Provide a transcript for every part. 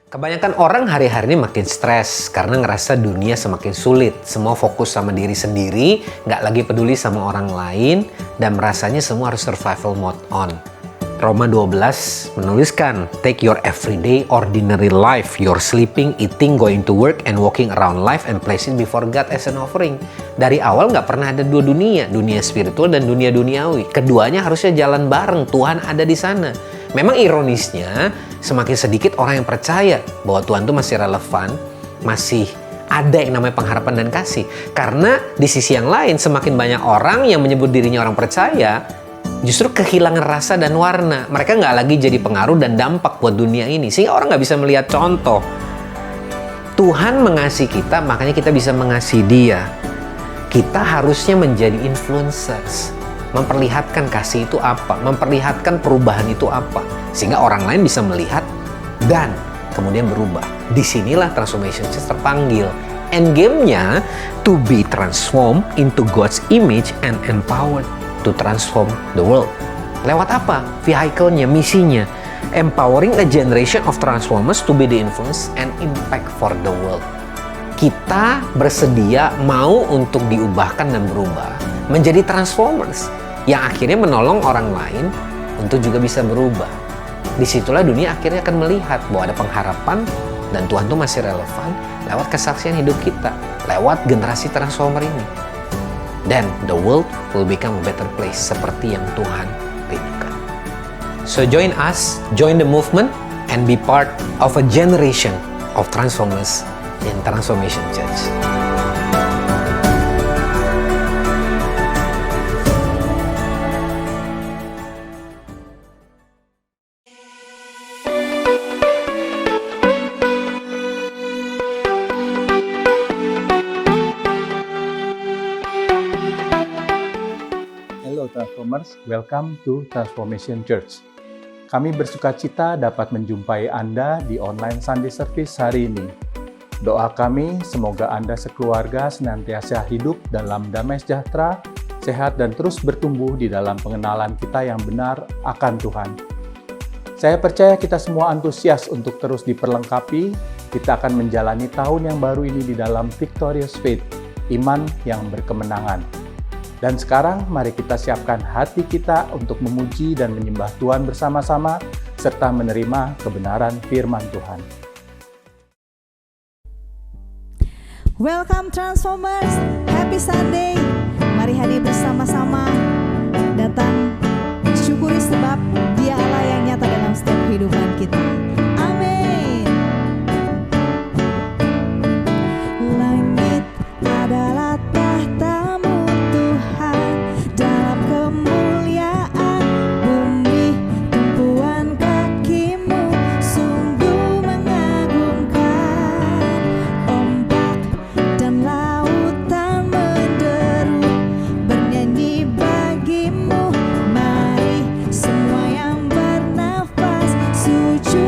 Kebanyakan orang hari-hari ini makin stres karena ngerasa dunia semakin sulit. Semua fokus sama diri sendiri, nggak lagi peduli sama orang lain, dan merasanya semua harus survival mode on. Roma 12 menuliskan, take your everyday ordinary life, your sleeping, eating, going to work, and walking around life and place it before God as an offering. Dari awal nggak pernah ada dua dunia, dunia spiritual dan dunia duniawi. Keduanya harusnya jalan bareng, Tuhan ada di sana. Memang ironisnya, semakin sedikit orang yang percaya bahwa Tuhan itu masih relevan, masih ada yang namanya pengharapan dan kasih. Karena di sisi yang lain, semakin banyak orang yang menyebut dirinya orang percaya, justru kehilangan rasa dan warna. Mereka nggak lagi jadi pengaruh dan dampak buat dunia ini. Sehingga orang nggak bisa melihat contoh. Tuhan mengasihi kita, makanya kita bisa mengasihi Dia. Kita harusnya menjadi influencers. Memperlihatkan kasih itu apa, memperlihatkan perubahan itu apa, sehingga orang lain bisa melihat dan kemudian berubah. Disinilah Transformation Church terpanggil. Endgame-nya to be transformed into God's image and empowered to transform the world. Lewat apa? Vehicle-nya, misinya. Empowering a generation of transformers to be the influence and impact for the world. Kita bersedia mau untuk diubahkan dan berubah menjadi transformers yang akhirnya menolong orang lain untuk juga bisa berubah. Disitulah dunia akhirnya akan melihat bahwa ada pengharapan dan Tuhan itu masih relevan lewat kesaksian hidup kita, lewat generasi transformer ini. Then the world will become a better place seperti yang Tuhan rindukan. So join us, join the movement, and be part of a generation of transformers in Transformation Church. Hello Transformers, welcome to Transformation Church. Kami bersuka cita dapat menjumpai Anda di online Sunday Service hari ini. Doa kami semoga Anda sekeluarga senantiasa hidup dalam damai sejahtera, sehat dan terus bertumbuh di dalam pengenalan kita yang benar akan Tuhan. Saya percaya kita semua antusias untuk terus diperlengkapi. Kita akan menjalani tahun yang baru ini di dalam victorious faith, iman yang berkemenangan. Dan sekarang mari kita siapkan hati kita untuk memuji dan menyembah Tuhan bersama-sama serta menerima kebenaran firman Tuhan. Welcome Transformers, Happy Sunday. Mari hadir bersama-sama, datang syukuri sebab Dia Allah yang nyata dalam setiap kehidupan kita. Amin. Langit adalah tahtamu Tuhan, dalam kemuliaan bumi tumpuan kakimu sungguh mengagumkan. Ombak dan lautan menderu bernyanyi bagimu. Mari semua yang bernafas sujud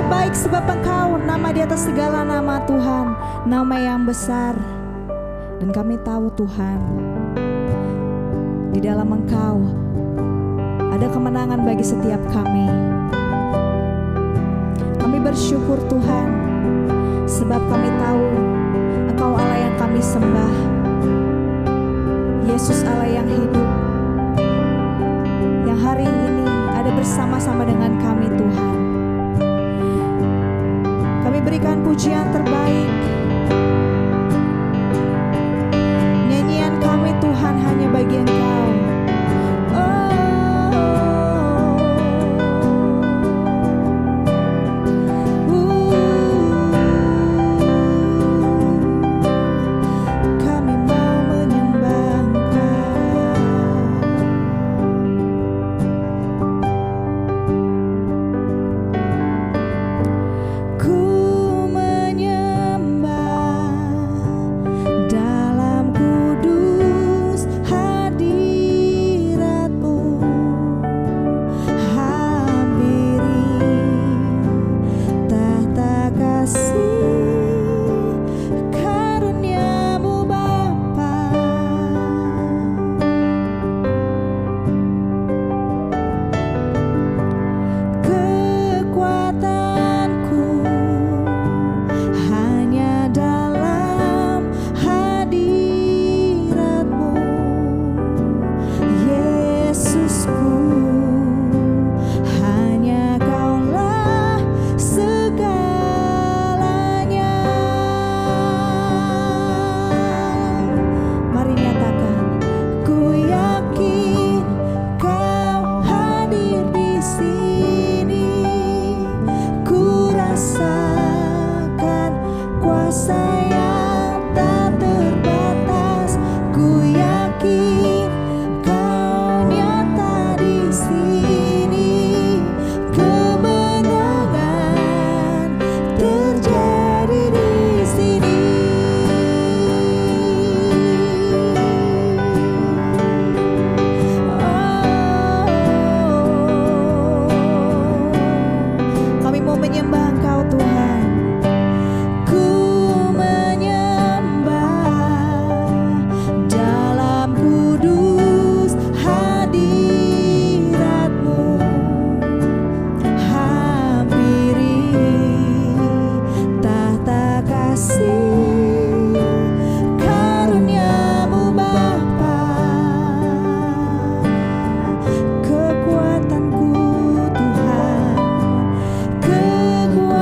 terbaik sebab Engkau nama di atas segala nama Tuhan, nama yang besar. Dan kami tahu Tuhan, di dalam Engkau ada kemenangan bagi setiap kami. Kami bersyukur Tuhan, sebab kami tahu Engkau Allah yang kami sembah, Yesus Allah yang hidup, yang hari ini ada bersama-sama dengan kami Tuhan. Kami berikan pujian terbaik. Nyanyian kami Tuhan hanya bagi Engkau. Kami mau menyembah Engkau. Ku menyembah dalam kudus hadirat-Mu, hampiri tahta kasih karunia-Mu Bapa. Kekuatanku hanya dalam hadirat-Mu, Yesusku, hanya Kaulah segalanya. Mari nyatakan, ku yakin Kau hadir di sini. Ku rasakan kuasa yang tak terbatas. Ku yakin Kau nyata di sini. Kemenangan terjadi di sini. Kami mau menyembah Engkau Tuhan. Ku menyembah dalam kudus hadirat-Mu, hampiri tahta kasih karunia-Mu Bapa. Kekuatanku Tuhan, kekuatanku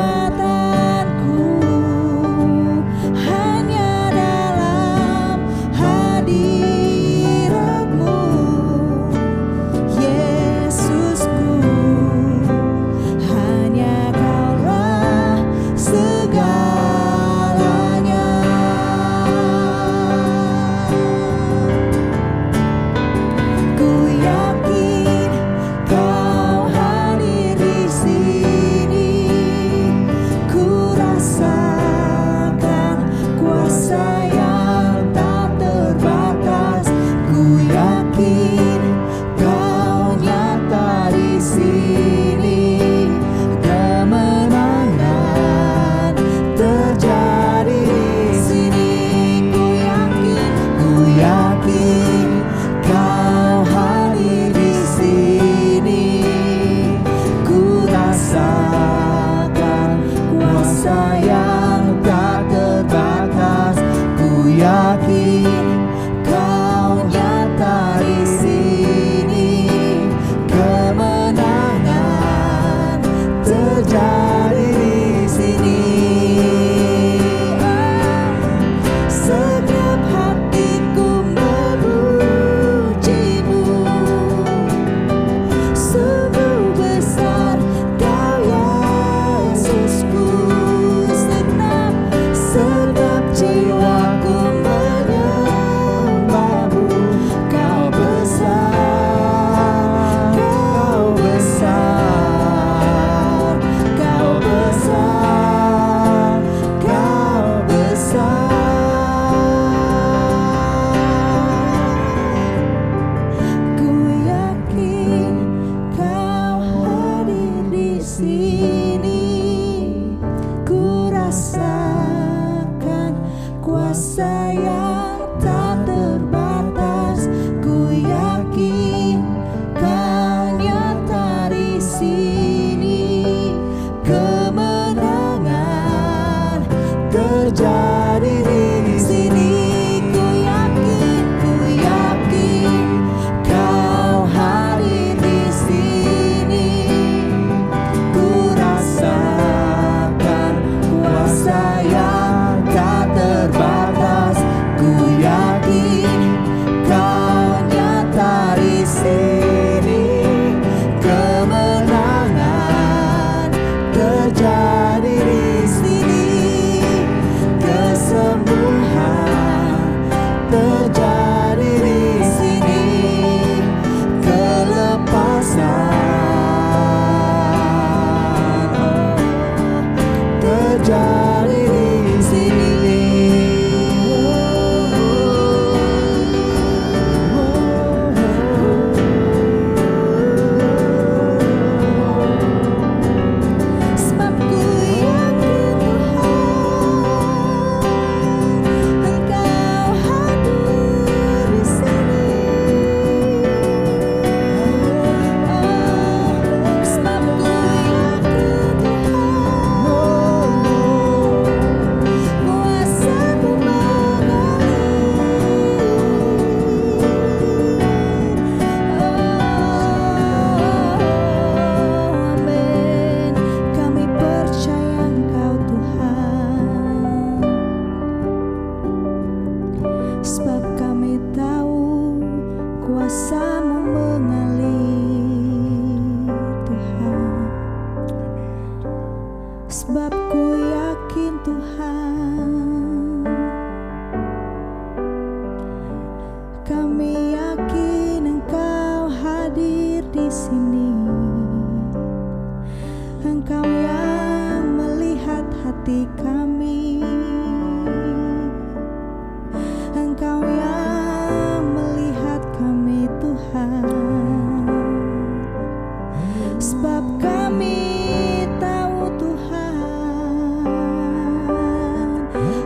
sebab kami tahu Tuhan,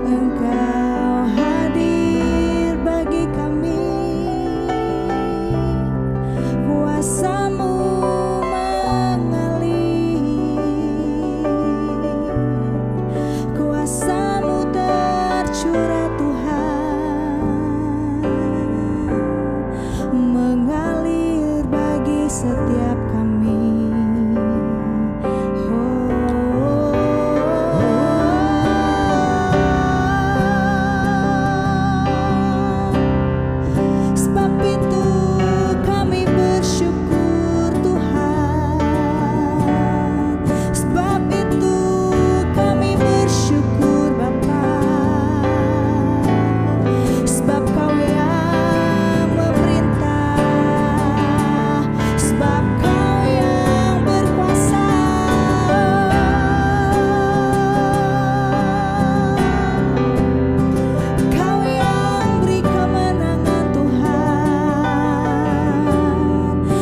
Engkau hadir bagi kami. Kuasa-Mu mengalir, Kuasa-Mu tercurah Tuhan, mengalir bagi setiap kami. Sebab itu kami bersyukur Tuhan, sebab itu kami bersyukur Bapa, sebab Kau yang memerintah, sebab Kau yang berkuasa. Kau yang beri kemenangan Tuhan,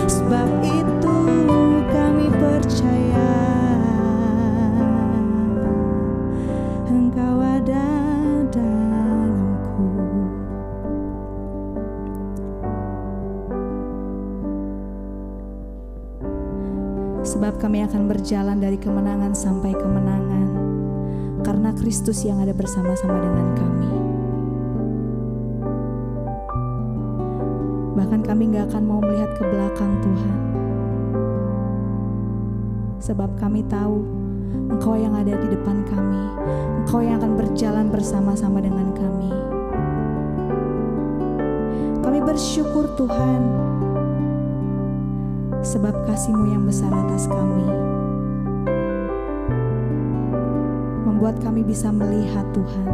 sebab itu kami percaya Engkau ada dalamku. Sebab kami akan berjalan dari kemenangan sampai kemenangan, karena Kristus yang ada bersama-sama dengan kami. Bahkan kami gak akan mau melihat ke belakang Tuhan, sebab kami tahu Engkau yang ada di depan kami, Engkau yang akan berjalan bersama-sama dengan kami. Kami bersyukur Tuhan, sebab kasih-Mu yang besar atas kami membuat kami bisa melihat Tuhan,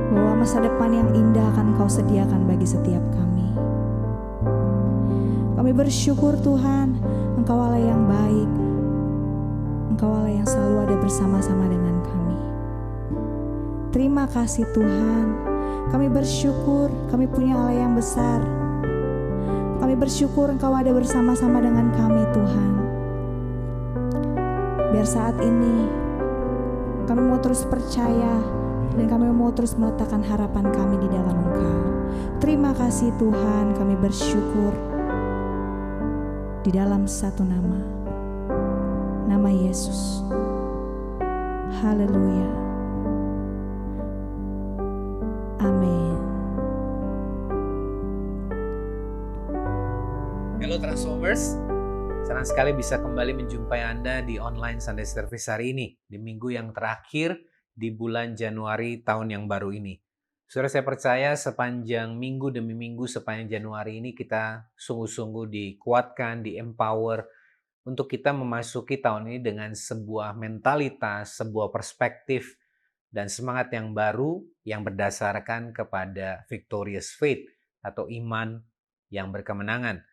bahwa masa depan yang indah akan Kau sediakan bagi setiap kami. Kami bersyukur Tuhan, Engkau Allah yang baik, Engkau Allah yang selalu ada bersama-sama dengan kami. Terima kasih Tuhan, kami bersyukur kami punya Allah yang besar. Kami bersyukur Engkau ada bersama-sama dengan kami Tuhan. Biar saat ini kami mau terus percaya dan kami mau terus meletakkan harapan kami di dalam Engkau. Terima kasih Tuhan, kami bersyukur di dalam satu nama, nama Yesus. Haleluya. Amin. Halo Transformers, senang sekali bisa kembali menjumpai Anda di online Sunday Service hari ini, di minggu yang terakhir di bulan Januari tahun yang baru ini. Saudara, saya percaya sepanjang minggu demi minggu sepanjang Januari ini kita sungguh-sungguh dikuatkan, di-empower untuk kita memasuki tahun ini dengan sebuah mentalitas, sebuah perspektif, dan semangat yang baru yang berdasarkan kepada victorious faith atau iman yang berkemenangan.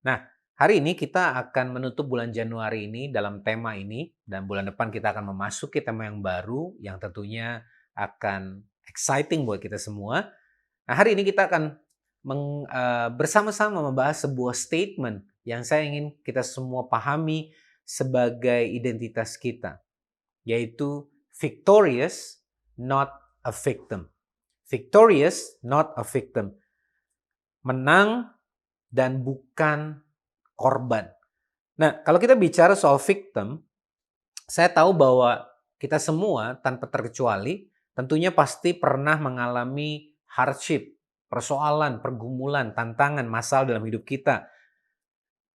Nah, hari ini kita akan menutup bulan Januari ini dalam tema ini, dan bulan depan kita akan memasuki tema yang baru yang tentunya akan exciting buat kita semua. Nah, hari ini kita akan bersama-sama membahas sebuah statement yang saya ingin kita semua pahami sebagai identitas kita, yaitu victorious, not a victim. Victorious, not a victim. Menang dan bukan korban. Nah, kalau kita bicara soal victim, saya tahu bahwa kita semua tanpa terkecuali tentunya pasti pernah mengalami hardship, persoalan, pergumulan, tantangan, masalah dalam hidup kita.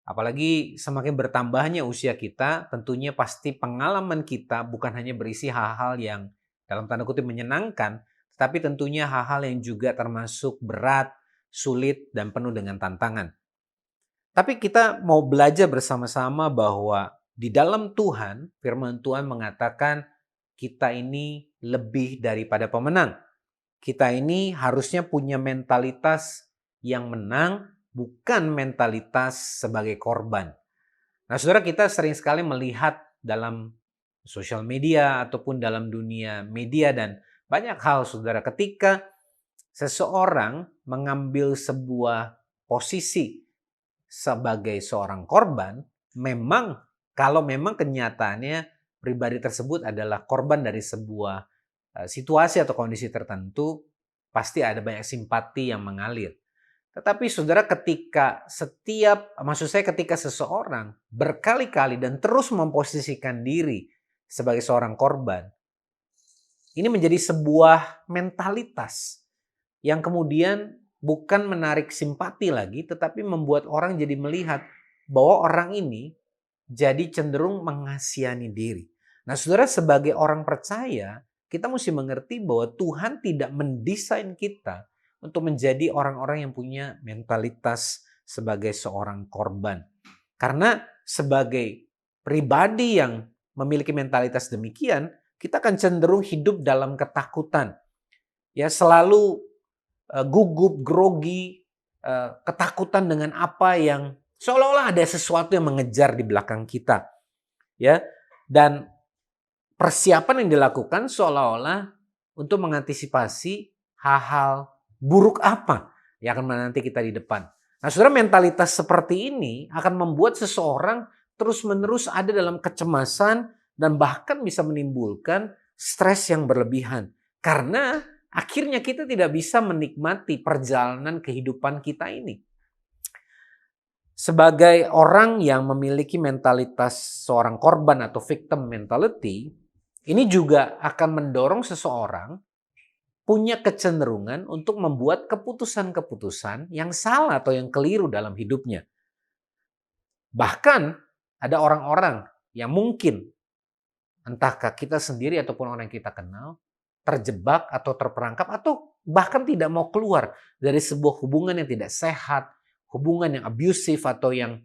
Apalagi semakin bertambahnya usia kita, tentunya pasti pengalaman kita bukan hanya berisi hal-hal yang dalam tanda kutip menyenangkan, tetapi tentunya hal-hal yang juga termasuk berat, sulit, dan penuh dengan tantangan. Tapi kita mau belajar bersama-sama bahwa di dalam Tuhan, firman Tuhan mengatakan kita ini lebih daripada pemenang. Kita ini harusnya punya mentalitas yang menang, bukan mentalitas sebagai korban. Nah, saudara, kita sering sekali melihat dalam sosial media ataupun dalam dunia media dan banyak hal, saudara, ketika seseorang mengambil sebuah posisi sebagai seorang korban, memang kalau memang kenyataannya pribadi tersebut adalah korban dari sebuah situasi atau kondisi tertentu, pasti ada banyak simpati yang mengalir. Tetapi saudara, ketika seseorang berkali-kali dan terus memposisikan diri sebagai seorang korban, ini menjadi sebuah mentalitas yang kemudian bukan menarik simpati lagi, tetapi membuat orang jadi melihat bahwa orang ini jadi cenderung mengasihani diri. Nah, saudara, sebagai orang percaya, kita mesti mengerti bahwa Tuhan tidak mendesain kita untuk menjadi orang-orang yang punya mentalitas sebagai seorang korban. Karena sebagai pribadi yang memiliki mentalitas demikian, kita akan cenderung hidup dalam ketakutan. Ya, selalu gugup, grogi, ketakutan dengan apa yang seolah-olah ada sesuatu yang mengejar di belakang kita. Ya, dan persiapan yang dilakukan seolah-olah untuk mengantisipasi hal-hal buruk apa yang akan menanti kita di depan. Nah, saudara, mentalitas seperti ini akan membuat seseorang terus-menerus ada dalam kecemasan dan bahkan bisa menimbulkan stres yang berlebihan. Karena akhirnya kita tidak bisa menikmati perjalanan kehidupan kita ini. Sebagai orang yang memiliki mentalitas seorang korban atau victim mentality, ini juga akan mendorong seseorang punya kecenderungan untuk membuat keputusan-keputusan yang salah atau yang keliru dalam hidupnya. Bahkan ada orang-orang yang mungkin entahkah kita sendiri ataupun orang yang kita kenal terjebak atau terperangkap atau bahkan tidak mau keluar dari sebuah hubungan yang tidak sehat, hubungan yang abusif atau yang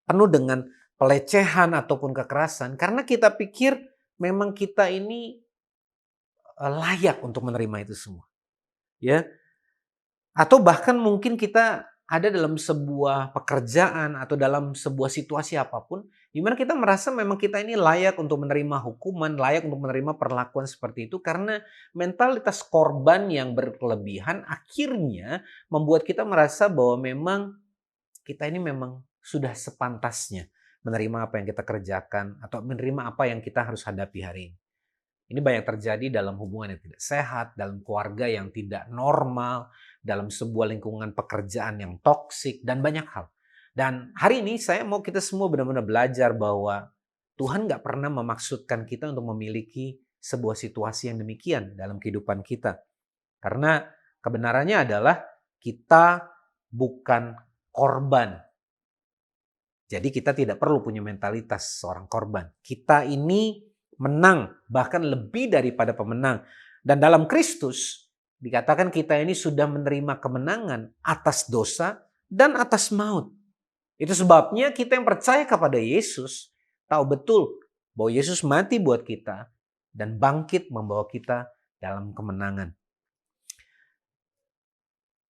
penuh dengan pelecehan ataupun kekerasan, karena kita pikir memang kita ini layak untuk menerima itu semua. Ya. Atau bahkan mungkin kita ada dalam sebuah pekerjaan atau dalam sebuah situasi apapun di mana kita merasa memang kita ini layak untuk menerima hukuman, layak untuk menerima perlakuan seperti itu, karena mentalitas korban yang berkelebihan akhirnya membuat kita merasa bahwa memang kita ini memang sudah sepantasnya menerima apa yang kita kerjakan atau menerima apa yang kita harus hadapi hari ini. Ini banyak terjadi dalam hubungan yang tidak sehat, dalam keluarga yang tidak normal, dalam sebuah lingkungan pekerjaan yang toksik, dan banyak hal. Dan hari ini saya mau kita semua benar-benar belajar bahwa Tuhan gak pernah memaksudkan kita untuk memiliki sebuah situasi yang demikian dalam kehidupan kita. Karena kebenarannya adalah kita bukan korban. Jadi kita tidak perlu punya mentalitas seorang korban. Kita ini menang, bahkan lebih daripada pemenang. Dan dalam Kristus dikatakan kita ini sudah menerima kemenangan atas dosa dan atas maut. Itu sebabnya kita yang percaya kepada Yesus tahu betul bahwa Yesus mati buat kita dan bangkit membawa kita dalam kemenangan.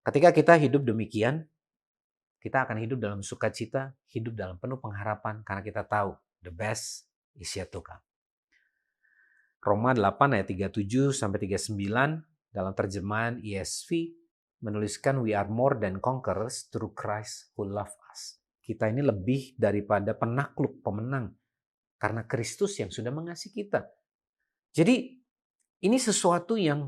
Ketika kita hidup demikian, kita akan hidup dalam sukacita, hidup dalam penuh pengharapan karena kita tahu the best is yet to come. Roma 8 ayat 37-39 dalam terjemahan ESV menuliskan we are more than conquerors through Christ who loved us. Kita ini lebih daripada penakluk, pemenang karena Kristus yang sudah mengasihi kita. Jadi ini sesuatu yang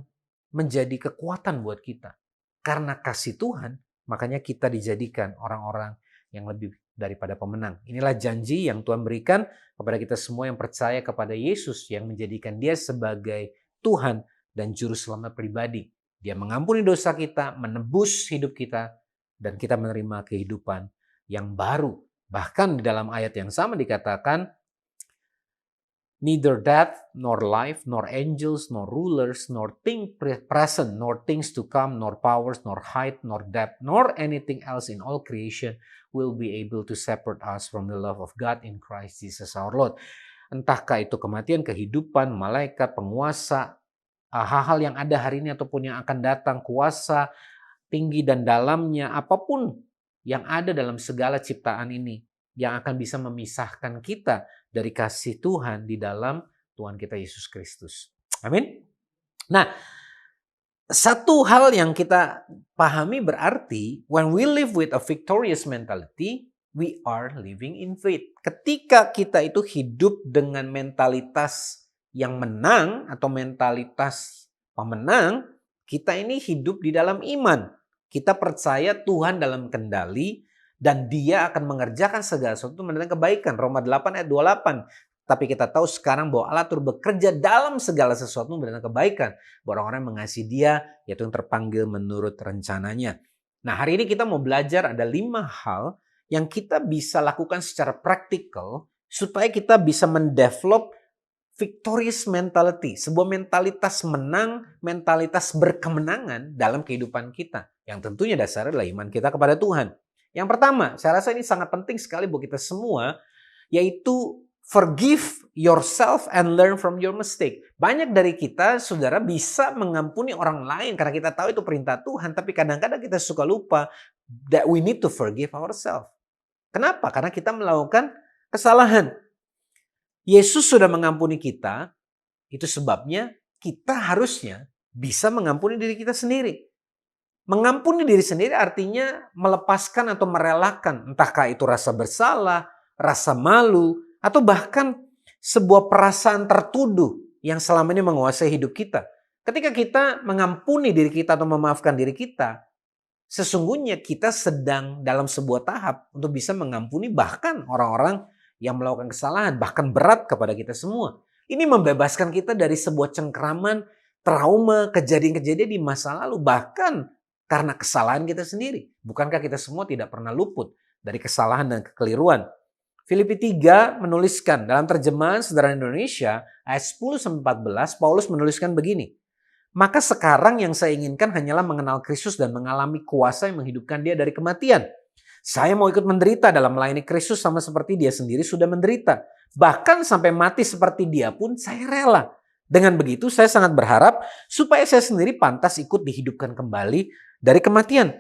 menjadi kekuatan buat kita. Karena kasih Tuhan, makanya kita dijadikan orang-orang yang lebih daripada pemenang. Inilah janji yang Tuhan berikan kepada kita semua yang percaya kepada Yesus, yang menjadikan Dia sebagai Tuhan dan Juru Selamat pribadi. Dia mengampuni dosa kita, menebus hidup kita, dan kita menerima kehidupan yang baru. Bahkan di dalam ayat yang sama dikatakan, neither death, nor life, nor angels, nor rulers, nor things present, nor things to come, nor powers, nor height, nor depth, nor anything else in all creation will be able to separate us from the love of God in Christ Jesus our Lord. Entahkah itu kematian, kehidupan, malaikat, penguasa, hal-hal yang ada hari ini ataupun yang akan datang, kuasa tinggi dan dalamnya, apapun yang ada dalam segala ciptaan ini yang akan bisa memisahkan kita dari kasih Tuhan di dalam Tuhan kita Yesus Kristus. Amin. Nah, Satu hal yang kita pahami berarti when we live with a victorious mentality, we are living in faith. Ketika kita itu hidup dengan mentalitas yang menang atau mentalitas pemenang, kita ini hidup di dalam iman. Kita percaya Tuhan dalam kendali dan Dia akan mengerjakan segala sesuatu mendatangkan kebaikan. Roma 8 ayat 28. Tapi kita tahu sekarang bahwa Allah turut bekerja dalam segala sesuatu mendatangkan kebaikan. Bahwa orang-orang yang mengasihi Dia, yaitu yang terpanggil menurut rencananya. Nah, hari ini kita mau belajar ada 5 hal yang kita bisa lakukan secara praktikal supaya kita bisa mendevelop victorious mentality. Sebuah mentalitas menang, mentalitas berkemenangan dalam kehidupan kita. Yang tentunya dasarnya adalah iman kita kepada Tuhan. Yang pertama, saya rasa ini sangat penting sekali buat kita semua, yaitu forgive yourself and learn from your mistake. Banyak dari kita, saudara, bisa mengampuni orang lain karena kita tahu itu perintah Tuhan. Tapi kadang-kadang kita suka lupa that we need to forgive ourselves. Kenapa? Karena kita melakukan kesalahan. Yesus sudah mengampuni kita, itu sebabnya kita harusnya bisa mengampuni diri kita sendiri. Mengampuni diri sendiri artinya melepaskan atau merelakan, entahkah itu rasa bersalah, rasa malu, atau bahkan sebuah perasaan tertuduh yang selama ini menguasai hidup kita. Ketika kita mengampuni diri kita atau memaafkan diri kita, sesungguhnya kita sedang dalam sebuah tahap untuk bisa mengampuni bahkan orang-orang yang melakukan kesalahan, bahkan berat kepada kita semua. Ini membebaskan kita dari sebuah cengkraman, trauma, kejadian-kejadian di masa lalu, bahkan karena kesalahan kita sendiri. Bukankah kita semua tidak pernah luput dari kesalahan dan kekeliruan? Filipi 3 menuliskan dalam terjemahan Sederhana Indonesia ayat 10-14, Paulus menuliskan begini. Maka sekarang yang saya inginkan hanyalah mengenal Kristus dan mengalami kuasa yang menghidupkan Dia dari kematian. Saya mau ikut menderita dalam melayani Kristus sama seperti Dia sendiri sudah menderita. Bahkan sampai mati seperti Dia pun saya rela. Dengan begitu saya sangat berharap supaya saya sendiri pantas ikut dihidupkan kembali dari kematian.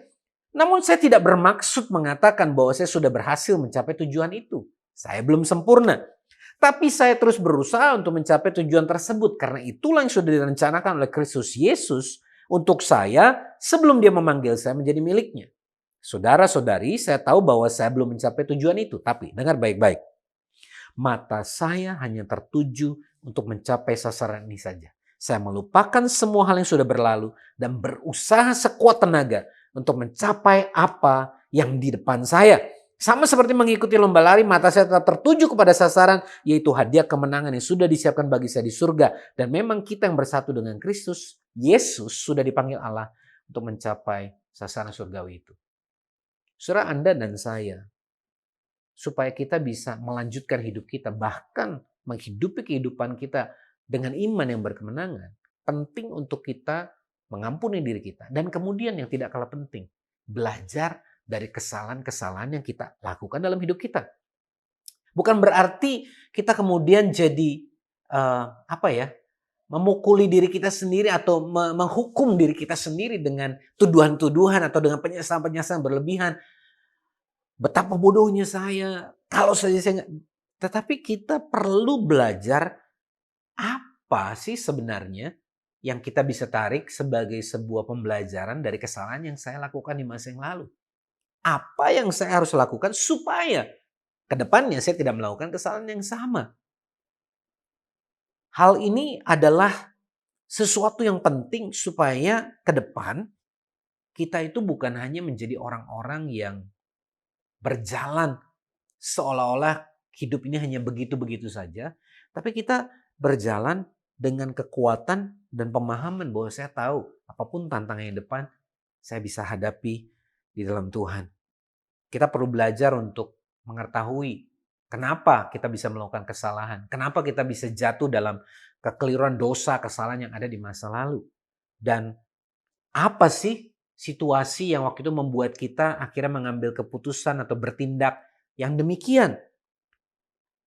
Namun saya tidak bermaksud mengatakan bahwa saya sudah berhasil mencapai tujuan itu. Saya belum sempurna. Tapi saya terus berusaha untuk mencapai tujuan tersebut. Karena itulah yang sudah direncanakan oleh Kristus Yesus untuk saya sebelum Dia memanggil saya menjadi miliknya. Saudara-saudari, saya tahu bahwa saya belum mencapai tujuan itu. Tapi dengar baik-baik. Mata saya hanya tertuju untuk mencapai sasaran ini saja. Saya melupakan semua hal yang sudah berlalu dan berusaha sekuat tenaga untuk mencapai apa yang di depan saya. Sama seperti mengikuti lomba lari, mata saya tetap tertuju kepada sasaran, yaitu hadiah kemenangan yang sudah disiapkan bagi saya di surga. Dan memang kita yang bersatu dengan Kristus, Yesus sudah dipanggil Allah untuk mencapai sasaran surgawi itu. Saudara, Anda dan saya, supaya kita bisa melanjutkan hidup kita, bahkan menghidupi kehidupan kita dengan iman yang berkemenangan, penting untuk kita mengampuni diri kita. Dan kemudian yang tidak kalah penting, belajar dari kesalahan-kesalahan yang kita lakukan dalam hidup kita. Bukan berarti kita kemudian jadi memukuli diri kita sendiri atau menghukum diri kita sendiri dengan tuduhan-tuduhan atau dengan penyesalan-penyesalan berlebihan. Betapa bodohnya saya, kalau saja saya nggak. Tetapi kita perlu belajar apa sih sebenarnya yang kita bisa tarik sebagai sebuah pembelajaran dari kesalahan yang saya lakukan di masa yang lalu. Apa yang saya harus lakukan supaya ke depannya saya tidak melakukan kesalahan yang sama. Hal ini adalah sesuatu yang penting supaya ke depan kita itu bukan hanya menjadi orang-orang yang berjalan seolah-olah hidup ini hanya begitu-begitu saja. Tapi kita berjalan dengan kekuatan dan pemahaman bahwa saya tahu apapun tantangan yang depan saya bisa hadapi di dalam Tuhan. Kita perlu belajar untuk mengetahui kenapa kita bisa melakukan kesalahan. Kenapa kita bisa jatuh dalam kekeliruan dosa, kesalahan yang ada di masa lalu. Dan apa sih situasi yang waktu itu membuat kita akhirnya mengambil keputusan atau bertindak yang demikian.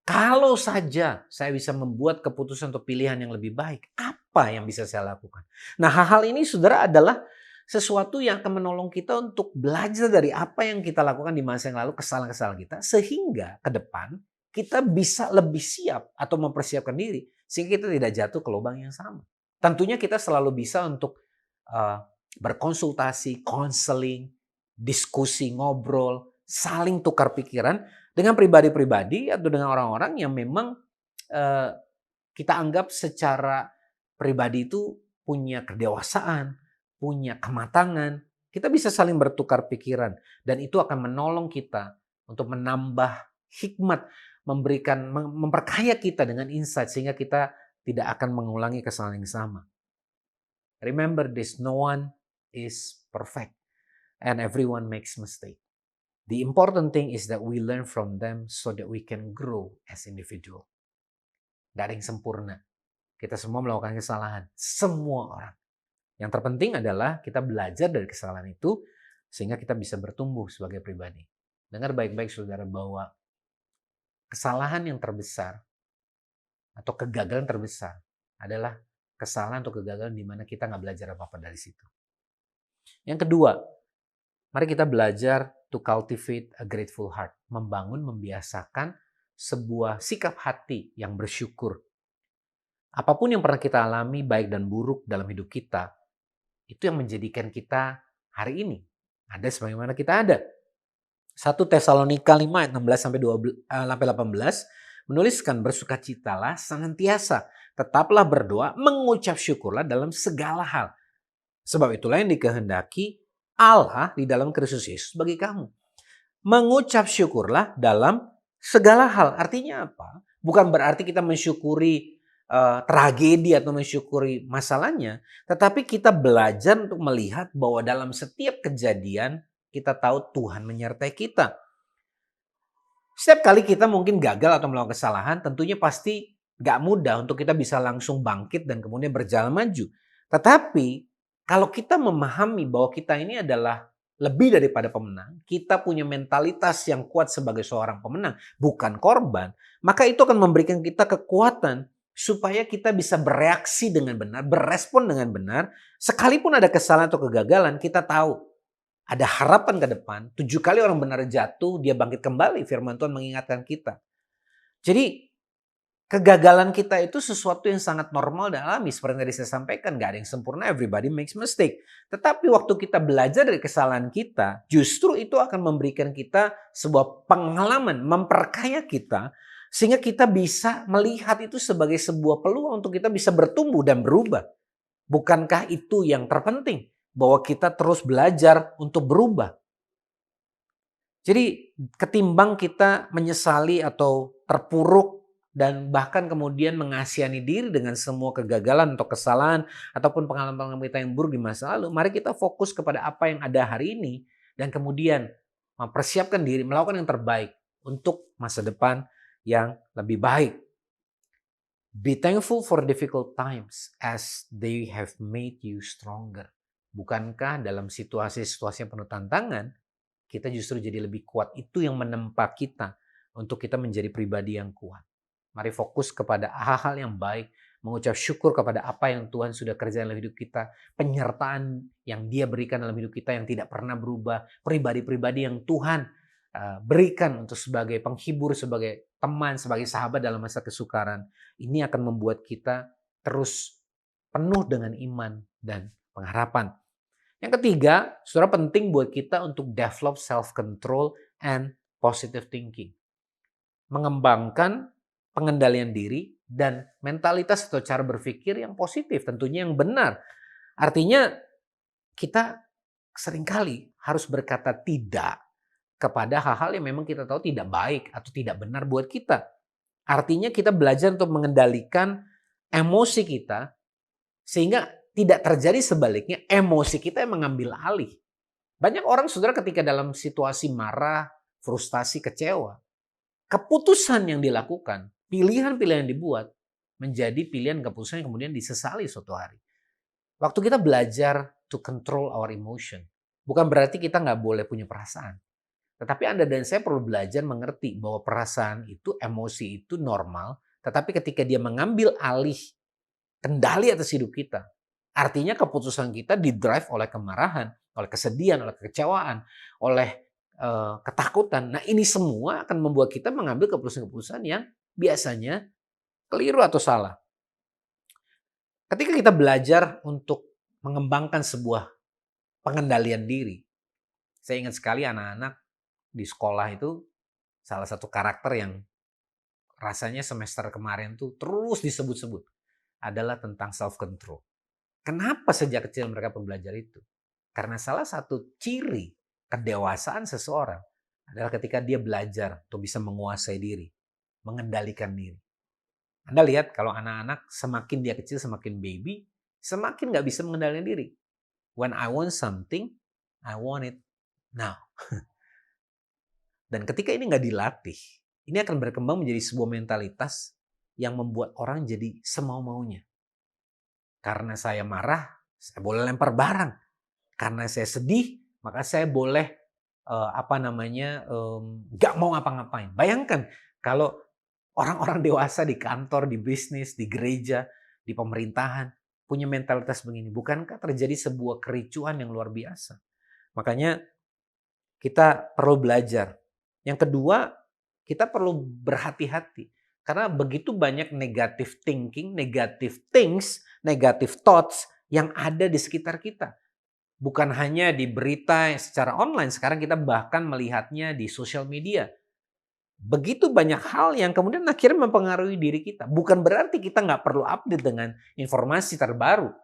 Kalau saja saya bisa membuat keputusan atau pilihan yang lebih baik, apa yang bisa saya lakukan? Nah, hal-hal ini saudara adalah sesuatu yang akan menolong kita untuk belajar dari apa yang kita lakukan di masa yang lalu, kesalahan-kesalahan kita, sehingga ke depan kita bisa lebih siap atau mempersiapkan diri, sehingga kita tidak jatuh ke lubang yang sama. Tentunya kita selalu bisa untuk eh, berkonsultasi, counseling, diskusi, ngobrol, saling tukar pikiran dengan pribadi-pribadi atau dengan orang-orang yang memang eh, kita anggap secara pribadi itu punya kedewasaan, punya kematangan. Kita bisa saling bertukar pikiran dan itu akan menolong kita untuk menambah hikmat, memperkaya kita dengan insight sehingga kita tidak akan mengulangi kesalahan yang sama. Remember this, no one is perfect and everyone makes mistake. The important thing is that we learn from them so that we can grow as individual. Tidak ada yang sempurna. Kita semua melakukan kesalahan. Semua orang. Yang terpenting adalah kita belajar dari kesalahan itu sehingga kita bisa bertumbuh sebagai pribadi. Dengar baik-baik saudara bahwa kesalahan yang terbesar atau kegagalan terbesar adalah kesalahan atau kegagalan di mana kita nggak belajar apa-apa dari situ. Yang kedua, mari kita belajar to cultivate a grateful heart. Membiasakan sebuah sikap hati yang bersyukur. Apapun yang pernah kita alami, baik dan buruk dalam hidup kita, itu yang menjadikan kita hari ini ada sebagaimana kita ada. 1 Tesalonika 5 ayat 16-18 menuliskan, bersukacitalah senantiasa, tetaplah berdoa, mengucap syukurlah dalam segala hal. Sebab itulah yang dikehendaki Allah di dalam Kristus Yesus bagi kamu. Mengucap syukurlah dalam segala hal. Artinya apa? Bukan berarti kita mensyukuri tragedi atau mensyukuri masalahnya, tetapi kita belajar untuk melihat bahwa dalam setiap kejadian kita tahu Tuhan menyertai kita. Setiap kali kita mungkin gagal atau melakukan kesalahan, tentunya pasti gak mudah untuk kita bisa langsung bangkit dan kemudian berjalan maju. Tetapi kalau kita memahami bahwa kita ini adalah lebih daripada pemenang, kita punya mentalitas yang kuat sebagai seorang pemenang, bukan korban, maka itu akan memberikan kita kekuatan supaya kita bisa bereaksi dengan benar, berespon dengan benar. Sekalipun ada kesalahan atau kegagalan, kita tahu ada harapan ke depan. 7 kali orang benar jatuh, dia bangkit kembali. Firman Tuhan mengingatkan kita. Jadi kegagalan kita itu sesuatu yang sangat normal dan alami. Seperti yang tadi saya sampaikan, gak ada yang sempurna, everybody makes mistake. Tetapi waktu kita belajar dari kesalahan kita, justru itu akan memberikan kita sebuah pengalaman, memperkaya kita, sehingga kita bisa melihat itu sebagai sebuah peluang untuk kita bisa bertumbuh dan berubah. Bukankah itu yang terpenting? Bahwa kita terus belajar untuk berubah. Jadi ketimbang kita menyesali atau terpuruk dan bahkan kemudian mengasihani diri dengan semua kegagalan atau kesalahan ataupun pengalaman kita yang buruk di masa lalu, mari kita fokus kepada apa yang ada hari ini dan kemudian mempersiapkan diri, melakukan yang terbaik untuk masa depan yang lebih baik. Be thankful for difficult times as they have made you stronger. Bukankah dalam situasi-situasi yang penuh tantangan, kita justru jadi lebih kuat? Itu yang menempa kita untuk kita menjadi pribadi yang kuat. Mari fokus kepada hal-hal yang baik, mengucap syukur kepada apa yang Tuhan sudah kerjakan dalam hidup kita, penyertaan yang Dia berikan dalam hidup kita yang tidak pernah berubah, pribadi-pribadi yang Tuhan berikan untuk sebagai penghibur, sebagai teman, sebagai sahabat dalam masa kesukaran. Ini akan membuat kita terus penuh dengan iman dan pengharapan. Yang ketiga, saudara, penting buat kita untuk develop self-control and positive thinking. Mengembangkan pengendalian diri dan mentalitas atau cara berpikir yang positif, tentunya yang benar. Artinya kita seringkali harus berkata tidak kepada hal-hal yang memang kita tahu tidak baik atau tidak benar buat kita. Artinya kita belajar untuk mengendalikan emosi kita sehingga tidak terjadi sebaliknya emosi kita yang mengambil alih. Banyak orang, saudara, ketika dalam situasi marah, frustasi, kecewa, keputusan yang dilakukan, pilihan-pilihan yang dibuat menjadi pilihan keputusan yang kemudian disesali suatu hari. Waktu kita belajar to control our emotion, bukan berarti kita nggak boleh punya perasaan. Tetapi Anda dan saya perlu belajar mengerti bahwa perasaan itu, emosi itu normal. Tetapi ketika dia mengambil alih kendali atas hidup kita, artinya keputusan kita didrive oleh kemarahan, oleh kesedihan, oleh kekecewaan, oleh ketakutan. Nah, ini semua akan membuat kita mengambil keputusan-keputusan yang biasanya keliru atau salah. Ketika kita belajar untuk mengembangkan sebuah pengendalian diri. Saya ingat sekali anak-anak di sekolah itu salah satu karakter yang rasanya semester kemarin tuh terus disebut-sebut adalah tentang self control. Kenapa sejak kecil mereka perlu belajar itu? Karena salah satu ciri kedewasaan seseorang adalah ketika dia belajar untuk bisa menguasai diri, mengendalikan diri. Anda lihat kalau anak-anak semakin dia kecil, semakin baby, semakin nggak bisa mengendalikan diri. When I want something, I want it now. Dan ketika ini nggak dilatih, ini akan berkembang menjadi sebuah mentalitas yang membuat orang jadi semau-maunya. Karena saya marah, saya boleh lempar barang. Karena saya sedih, maka saya boleh nggak mau ngapa-ngapain. Bayangkan kalau orang-orang dewasa di kantor, di bisnis, di gereja, di pemerintahan punya mentalitas begini. Bukankah terjadi sebuah kericuhan yang luar biasa? Makanya kita perlu belajar. Yang kedua, kita perlu berhati-hati. Karena begitu banyak negative thinking, negative things, negative thoughts yang ada di sekitar kita. Bukan hanya di berita secara online, sekarang kita bahkan melihatnya di sosial media. Begitu banyak hal yang kemudian akhirnya mempengaruhi diri kita. Bukan berarti kita nggak perlu update dengan informasi terbaru.